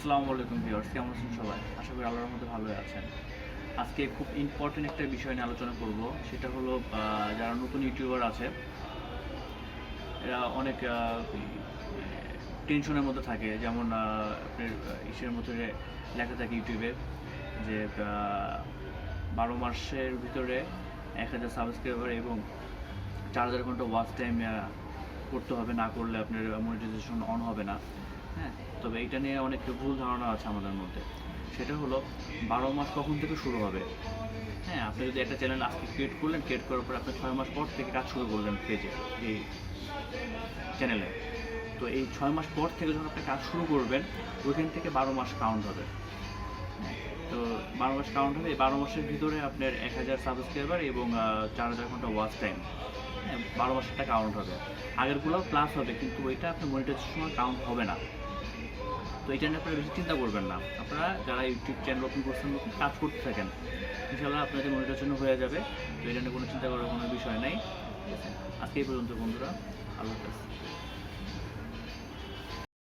আসসালামু আলাইকুম ভিউয়ার্স, কেমন আছেন সবাই? আশা করি আল্লাহর রহমতে ভালোই আছেন। আজকে খুব ইম্পর্টেন্ট একটা বিষয় নিয়ে আলোচনা করব। সেটা হলো যারা নতুন ইউটিউবার আছে এরা অনেক টেনশনের মধ্যে থাকে। যেমন আপনার ইসের মধ্যে লেখা থাকে ইউটিউবে যে 12 মাসের ভিতরে 1000 সাবস্ক্রাইবার এবং 4000 ঘন্টা ওয়াচ টাইম করতে হবে, না করলে আপনার মনিটাইজেশন অন হবে না। হ্যাঁ, তবে এইটা নিয়ে অনেক ভুল ধারণা আছে আমাদের মধ্যে। সেটা হলো 12 মাস কখন থেকে শুরু হবে। হ্যাঁ, আপনি যদি একটা চ্যানেল আজকে ক্রিয়েট করলেন, ক্রিয়েট করার পর আপনি 6 মাস পর থেকে কাজ শুরু করলেন পেজে, এই চ্যানেলে, তো এই 6 মাস পর থেকে যখন আপনি কাজ শুরু করবেন ওইখান থেকে 12 মাস কাউন্ট হবে। তো 12 মাস কাউন্ট হবে। এই 12 মাসের ভিতরে আপনার 1000 সাবস্ক্রাইবার এবং 4000 ঘন্টা ওয়াচ টাইম, হ্যাঁ, 12 মাসেরটা কাউন্ট হবে। আগেরগুলোও প্লাস হবে, কিন্তু ওইটা আপনার মনিটাইজেশন সময় কাউন্ট হবে না। তো এটা নিয়ে আপনারা বেশি চিন্তা করবেন না। আপনারা যারা ইউটিউব চ্যানেল ওপেন করছেন নতুন, কাজ করতে থাকেন, ইনশাআল্লাহ আপনাদের মনিটাইজেশন হয়ে যাবে। তো এটা নিয়ে কোনো চিন্তা করার কোনো বিষয় নেই। ঠিক আছে, আজকে এই পর্যন্ত বন্ধুরা, আল্লাহ হাফেজ।